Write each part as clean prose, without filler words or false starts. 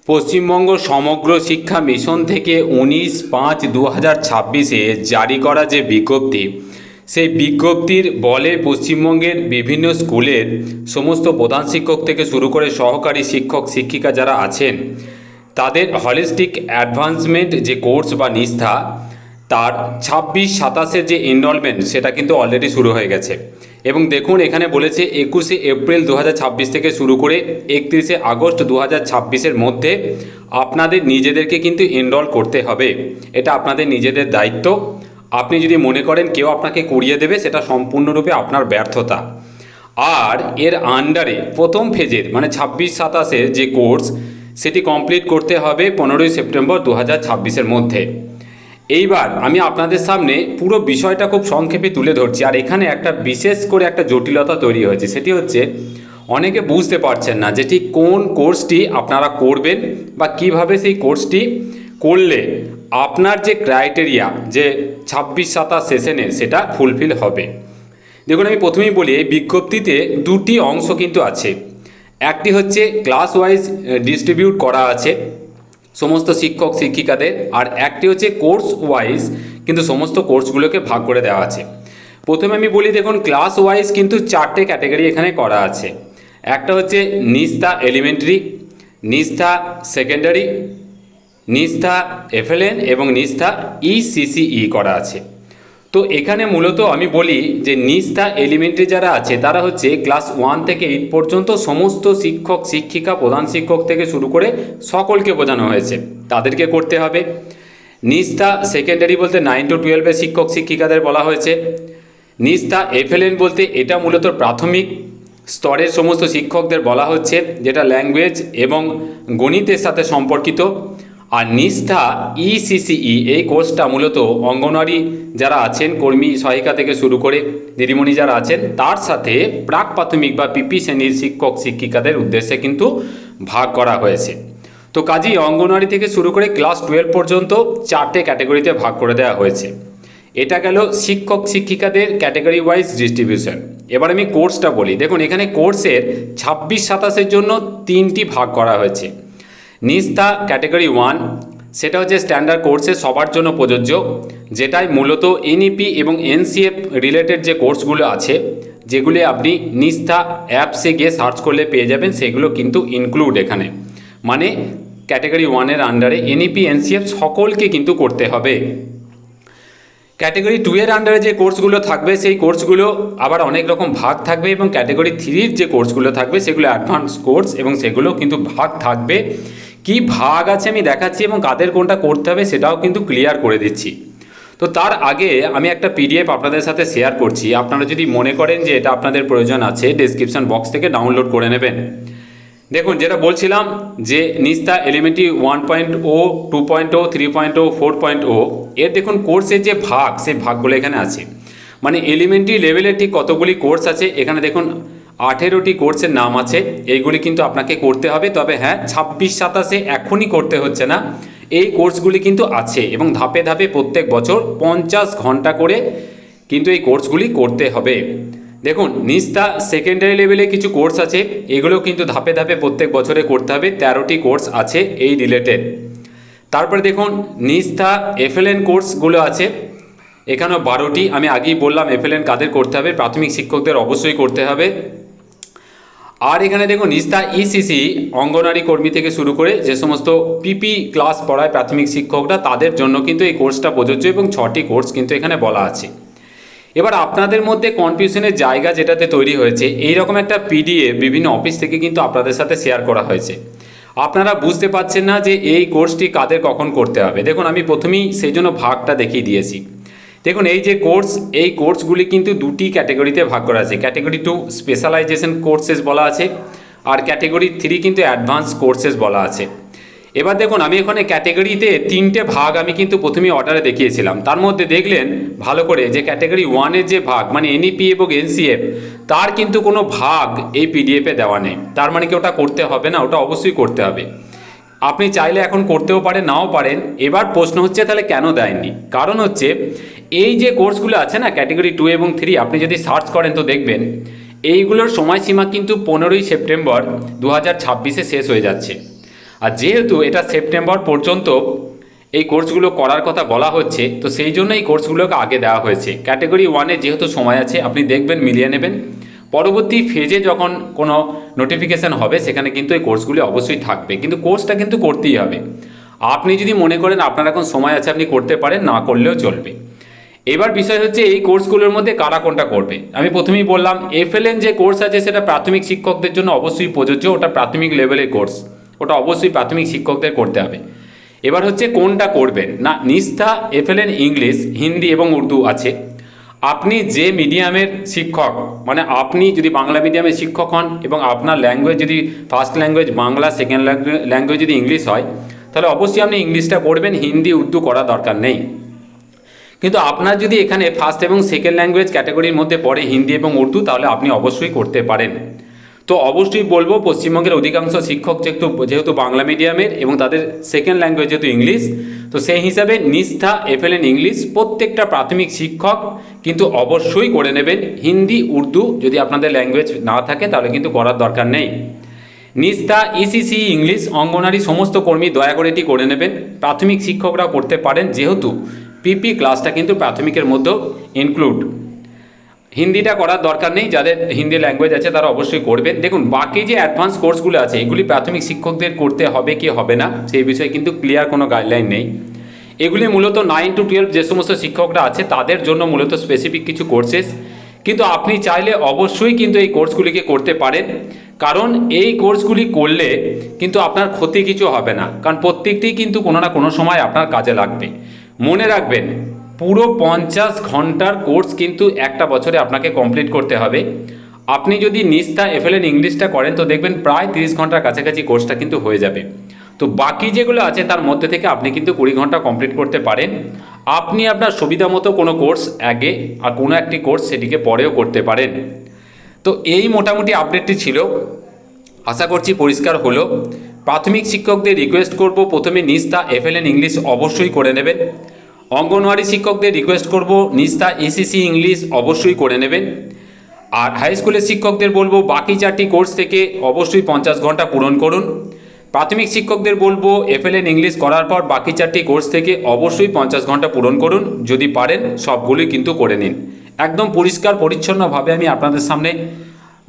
পশ্চিমবঙ্গ সমগ্র শিক্ষা মিশন থেকে 19/5/2026 জারি করা যে বিজ্ঞপ্তি, সেই বিজ্ঞপ্তির বলে পশ্চিমবঙ্গের বিভিন্ন স্কুলের সমস্ত প্রধান শিক্ষক থেকে শুরু করে সহকারী শিক্ষক শিক্ষিকা যারা আছেন, তাদের হলিস্টিক অ্যাডভান্সমেন্ট যে কোর্স বা নিষ্ঠা, তার 26-27 যে এনরোলমেন্ট সেটা কিন্তু অলরেডি শুরু হয়ে গেছে। এবং দেখুন, এখানে বলেছে 21শে এপ্রিল 2026 থেকে শুরু করে 31শে আগস্ট 2026-এর মধ্যে আপনাদের নিজেদেরকে কিন্তু এনরোল করতে হবে। এটা আপনাদের নিজেদের দায়িত্ব। আপনি যদি মনে করেন কেউ আপনাকে করিয়ে দেবে, সেটা সম্পূর্ণরূপে আপনার ব্যর্থতা। আর এর আন্ডারে প্রথম ফেজের মানে 26-27-এর যে কোর্স, সেটি কমপ্লিট করতে হবে 15ই সেপ্টেম্বর 2026-এর মধ্যে। এইবার আমি আপনাদের সামনে পুরো বিষয়টা খুব সংক্ষেপে তুলে ধরছি। আর এখানে একটা বিশেষ করে একটা জটিলতা তৈরি হয়েছে, সেটি হচ্ছে অনেকে বুঝতে পারছেন না যে ঠিক কোন কোর্সটি আপনারা করবেন বা কিভাবে সেই কোর্সটি করলে আপনার যে ক্রাইটেরিয়া, যে 26-27 সেশনে সেটা ফুলফিল হবে। দেখুন, আমি প্রথমেই বলি, এই বিজ্ঞপ্তিতে দুটি অংশ কিন্তু আছে। একটি হচ্ছে ক্লাস ওয়াইজ ডিস্ট্রিবিউট করা আছে সমস্ত শিক্ষক শিক্ষিকাদের, আর একটি হচ্ছে কোর্স ওয়াইজ কিন্তু সমস্ত কোর্সগুলোকে ভাগ করে দেওয়া আছে। প্রথমে আমি বলি, দেখুন, ক্লাস ওয়াইজ কিন্তু 4টে ক্যাটাগরি এখানে করা আছে। একটা হচ্ছে নিষ্ঠা এলিমেন্টারি, নিষ্ঠা সেকেন্ডারি, নিষ্ঠা এফএলএন এবং নিষ্ঠা ইসিসিই করা আছে। তো এখানে মূলত আমি বলি যে নিষ্ঠা এলিমেন্টারি যারা আছে তারা হচ্ছে ক্লাস 1 থেকে 8 পর্যন্ত সমস্ত শিক্ষক শিক্ষিকা প্রধান শিক্ষক থেকে শুরু করে সকলকে বোঝানো হয়েছে, তাদেরকে করতে হবে। নিষ্ঠা সেকেন্ডারি বলতে 9 to 12-এর শিক্ষক শিক্ষিকাদের বলা হয়েছে। নিষ্ঠা এফএলএন বলতে এটা মূলত প্রাথমিক স্তরের সমস্ত শিক্ষকদের বলা হচ্ছে, যেটা ল্যাঙ্গুয়েজ এবং গণিতের সাথে সম্পর্কিত। আর নিষ্ঠা ইসিসিই এই কোর্সটা মূলত অঙ্গনওয়াড়ি যারা আছেন, কর্মী সহায়িকা থেকে শুরু করে দিদিমণি যারা আছেন, তার সাথে প্রাক প্রাথমিক বা পিপি শ্রেণীর শিক্ষক শিক্ষিকাদের উদ্দেশ্যে কিন্তু ভাগ করা হয়েছে। তো কাজেই অঙ্গনওয়াড়ি থেকে শুরু করে ক্লাস 12 পর্যন্ত 4টে ক্যাটাগরিতে ভাগ করে দেওয়া হয়েছে। এটা গেল শিক্ষক শিক্ষিকাদের ক্যাটাগরি ওয়াইজ ডিস্ট্রিবিউশন। এবার আমি কোর্সটা বলি। দেখুন, এখানে কোর্সের 26-27-এর জন্য 3টি ভাগ করা হয়েছে। নিষ্ঠা ক্যাটাগরি 1, সেটা হচ্ছে স্ট্যান্ডার্ড কোর্সে সবার জন্য প্রযোজ্য, যেটাই মূলত এনইপি এবং এনসিএফ রিলেটেড যে কোর্সগুলো আছে, যেগুলি আপনি নিষ্ঠা অ্যাপসে গিয়ে সার্চ করলে পেয়ে যাবেন, সেগুলো কিন্তু ইনক্লুড এখানে। মানে ক্যাটাগরি 1-এর আন্ডারে এনইপি এনসিএফ সকলকে কিন্তু করতে হবে। ক্যাটাগরি 2-এর আন্ডারে যে কোর্সগুলো থাকবে, সেই কোর্সগুলো আবার অনেক রকম ভাগ থাকবে, এবং ক্যাটাগরি 3-র যে কোর্সগুলো থাকবে সেগুলো অ্যাডভান্স কোর্স, এবং সেগুলো কিন্তু ভাগ থাকবে। কি ভাগ আছে আমি দেখাচ্ছি, এবং কাদের কোনটা করতে হবে সেটাও কিন্তু ক্লিয়ার করে দিচ্ছি। তো তার আগে আমি একটা পিডিএফ আপনাদের সাথে শেয়ার করছি। আপনারা যদি মনে করেন যে এটা আপনাদের প্রয়োজন আছে, ডেসক্রিপশন বক্স থেকে ডাউনলোড করে নেবেন। দেখুন, যেটা বলছিলাম যে নিষ্ঠা এলিমেন্টারি 1.0, 2.0, 3.0, 4.0 এর দেখুন কোর্সের যে ভাগ, সেই ভাগগুলো এখানে আছে। মানে এলিমেন্টারি লেভেলের ঠিক কতগুলি কোর্স আছে এখানে দেখুন, 18টি কোর্সের নাম আছে। এইগুলি কিন্তু আপনাকে করতে হবে। তবে হ্যাঁ, 26-27-এ এখনই করতে হচ্ছে না, এই কোর্সগুলি কিন্তু আছে, এবং ধাপে ধাপে প্রত্যেক বছর 50 ঘন্টা করে কিন্তু এই কোর্সগুলি করতে হবে। দেখুন, নিষ্ঠা সেকেন্ডারি লেভেলে কিছু কোর্স আছে, এগুলো কিন্তু ধাপে ধাপে প্রত্যেক বছরে করতে হবে। 13টি কোর্স আছে এই রিলেটেড। তারপরে দেখুন, নিষ্ঠা এফএলএন কোর্সগুলো আছে, এখানেও 12টি। আমি আগেই বললাম এফএলএন কাদের করতে হবে, প্রাথমিক শিক্ষকদের অবশ্যই করতে হবে। আর এখানে দেখুন, নিষ্ঠা ইসিসি অঙ্গনওয়াড়ি কর্মী থেকে শুরু করে যে সমস্ত পিপি ক্লাস পড়ায় প্রাথমিক শিক্ষকরা, তাদের জন্য কিন্তু এই কোর্সটা প্রযোজ্য, এবং 6টি কোর্স কিন্তু এখানে বলা আছে। এবার আপনাদের মধ্যে কনফিউশনের জায়গা যেটাতে তৈরি হয়েছে, এই রকম একটা পিডিএফ বিভিন্ন অফিস থেকে কিন্তু আপনাদের সাথে শেয়ার করা হয়েছে। আপনারা বুঝতে পারছেন না যে এই কোর্সটি কাদের কখন করতে হবে। দেখুন, আমি প্রথমেই সেই জন্য ভাগটা দেখিয়ে দিয়েছি। দেখুন, এই যে কোর্স, এই কোর্সগুলি কিন্তু 2টি ক্যাটাগরিতে ভাগ করা আছে। ক্যাটাগরি 2 স্পেশালাইজেশন কোর্সেস বলা আছে, আর ক্যাটাগরি 3 কিন্তু অ্যাডভান্স কোর্সেস বলা আছে। এবার দেখুন, আমি এখানে ক্যাটাগরিতে 3টে ভাগ আমি কিন্তু প্রথমেই অর্ডারে দেখিয়েছিলাম। তার মধ্যে দেখলেন ভালো করে যে ক্যাটাগরি 1-এর যে ভাগ মানে এনইপি এবং এনসিএফ, তার কিন্তু কোনো ভাগ এই পিডিএফে দেওয়া নেই। তার মানে কি ওটা করতে হবে না? ওটা অবশ্যই করতে হবে। আপনি চাইলে এখন করতেও পারেন, নাও পারেন। এবার প্রশ্ন হচ্ছে তাহলে কেন দেয়নি? কারণ হচ্ছে এই যে কোর্সগুলো আছে না, ক্যাটাগরি 2 এবং 3, আপনি যদি সার্চ করেন তো দেখবেন এইগুলোর সময়সীমা কিন্তু 15ই সেপ্টেম্বর 2026-এ শেষ হয়ে যাচ্ছে। আর যেহেতু এটা সেপ্টেম্বর পর্যন্ত এই কোর্সগুলো করার কথা বলা হচ্ছে, তো সেই জন্য এই কোর্সগুলোকে আগে দেওয়া হয়েছে। ক্যাটাগরি 1-এ যেহেতু সময় আছে, আপনি দেখবেন মিলিয়ে নেবেন। পরবর্তী ফেজে যখন কোনো নোটিফিকেশান হবে সেখানে কিন্তু এই কোর্সগুলি অবশ্যই থাকবে, কিন্তু কোর্সটা কিন্তু করতেই হবে। আপনি যদি মনে করেন আপনার এখন সময় আছে, আপনি করতে পারেন, না করলেও চলবে। এবার বিষয় হচ্ছে এই কোর্সগুলোর মধ্যে কারা কোনটা করবে। আমি প্রথমেই বললাম FLN যে কোর্স আছে সেটা প্রাথমিক শিক্ষকদের জন্য অবশ্যই প্রযোজ্য, ওটা প্রাথমিক লেভেলের কোর্স, ওটা অবশ্যই প্রাথমিক শিক্ষকদের করতে হবে। এবার হচ্ছে কোনটা করবেন না, নিষ্ঠা FLN ইংলিশ, হিন্দি এবং উর্দু আছে। আপনি যে মিডিয়ামের শিক্ষক, মানে আপনি যদি বাংলা মিডিয়ামের শিক্ষক হন এবং আপনার ল্যাঙ্গুয়েজ যদি first language Bangla, second language যদি ইংলিশ হয়, তাহলে অবশ্যই আপনি ইংলিশটা করবেন, হিন্দি উর্দু করা দরকার নেই। কিন্তু আপনার যদি এখানে ফার্স্ট এবং সেকেন্ড ল্যাঙ্গুয়েজ ক্যাটাগরির মধ্যে পড়ে হিন্দি এবং উর্দু, তাহলে আপনি অবশ্যই করতে পারেন। তো অবশ্যই বলবো পশ্চিমবঙ্গের অধিকাংশ শিক্ষক যেহেতু বাংলা মিডিয়ামের এবং তাদের সেকেন্ড ল্যাঙ্গুয়েজ যেহেতু ইংলিশ, তো সেই হিসাবে নিষ্ঠা FLN ইংলিশ প্রত্যেকটা প্রাথমিক শিক্ষক কিন্তু অবশ্যই করে নেবেন। হিন্দি উর্দু যদি আপনাদের ল্যাঙ্গুয়েজ না থাকে তাহলে কিন্তু করার দরকার নেই। নিষ্ঠা ECC ইংলিশ অঙ্গনারী সমস্ত কর্মী দয়া করে এটি করে নেবেন। প্রাথমিক শিক্ষকরা করতে পারেন, যেহেতু PP ক্লাসটা কিন্তু প্রাথমিকের মধ্যেও ইনক্লুড। হিন্দিটা করার দরকার নেই, যাদের হিন্দি ল্যাঙ্গুয়েজ আছে তারা অবশ্যই করবেন। দেখুন বাকি যে অ্যাডভান্স কোর্সগুলো আছে এগুলি প্রাথমিক শিক্ষকদের করতে হবে কি হবে না সেই বিষয়ে কিন্তু ক্লিয়ার কোনো গাইডলাইন নেই। এগুলি মূলত 9 to 12 যে সমস্ত শিক্ষকরা আছে তাদের জন্য মূলত স্পেসিফিক কিছু কোর্সেস, কিন্তু আপনি চাইলে অবশ্যই কিন্তু এই কোর্সগুলিকে করতে পারেন। কারণ এই কোর্সগুলি করলে কিন্তু আপনার ক্ষতি কিছু হবে না, কারণ প্রত্যেকটি কিন্তু কোনো না কোনো সময় আপনার কাজে লাগবে। মনে রাখবেন পুরো 50 ঘন্টার কোর্স কিন্তু একটা বছরে আপনাকে কমপ্লিট করতে হবে। আপনি যদি নিষ্ঠা FLN ইংলিশটা করেন তো দেখবেন প্রায় 30 ঘন্টার কাছাকাছি কোর্সটা কিন্তু হয়ে যাবে। তো বাকি যেগুলো আছে তার মধ্যে থেকে আপনি কিন্তু 20 ঘন্টা কমপ্লিট করতে পারেন। আপনি আপনার সুবিধা মতো কোনো কোর্স আগে আর কোনো একটি কোর্স সেটিকে পরেও করতে পারেন। তো এই মোটামুটি আপডেটটি ছিল, আশা করছি পরিষ্কার হলো। প্রাথমিক শিক্ষকদের রিকোয়েস্ট করব প্রথমে নিষ্ঠা FLN ইংলিশ অবশ্যই করে নেবেন। অঙ্গনওয়াড়ি শিক্ষকদের রিকোয়েস্ট করব নিষ্ঠা ECC ইংলিশ অবশ্যই করে নেবেন। আর হাই স্কুলের শিক্ষকদের বলবো বাকি 4টি কোর্স থেকে অবশ্যই 50 ঘন্টা পূরণ করুন। প্রাথমিক শিক্ষকদের বলবো FLN ইংলিশ করার পর বাকি 4টি কোর্স থেকে অবশ্যই 50 ঘন্টা পূরণ করুন, যদি পারেন সবগুলোই কিন্তু করে নিন। একদম পরিষ্কার পরিচ্ছন্নভাবে আমি আপনাদের সামনে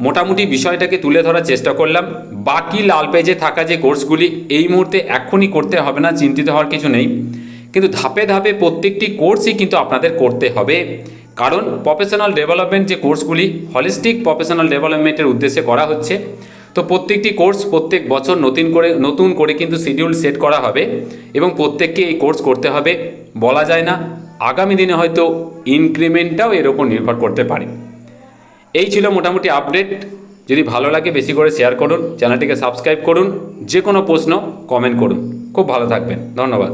মোটামুটি বিষয়টাকে তুলে ধরার চেষ্টা করলাম। বাকি লাল পেজে থাকা যে কোর্সগুলি এই মুহূর্তে এখনই করতে হবে না, চিন্তিত হওয়ার কিছু নেই, কিন্তু ধাপে ধাপে প্রত্যেকটি কোর্সই কিন্তু আপনাদের করতে হবে। কারণ প্রফেশনাল ডেভেলপমেন্ট যে কোর্সগুলি হলিস্টিক প্রফেশনাল ডেভেলপমেন্টের উদ্দেশ্যে করা হচ্ছে, তো প্রত্যেকটি কোর্স প্রত্যেক বছর নতুন করে কিন্তু শিডিউল সেট করা হবে এবং প্রত্যেককে এই কোর্স করতে হবে। বলা যায় না আগামী দিনে হয়তো ইনক্রিমেন্টটাও এর ওপর নির্ভর করতে পারে। এই ছিল মোটামুটি আপডেট। যদি ভালো লাগে বেশি করে শেয়ার করুন, চ্যানেলটিকে সাবস্ক্রাইব করুন, যে কোনো প্রশ্ন কমেন্ট করুন। খুব ভালো থাকবেন, ধন্যবাদ।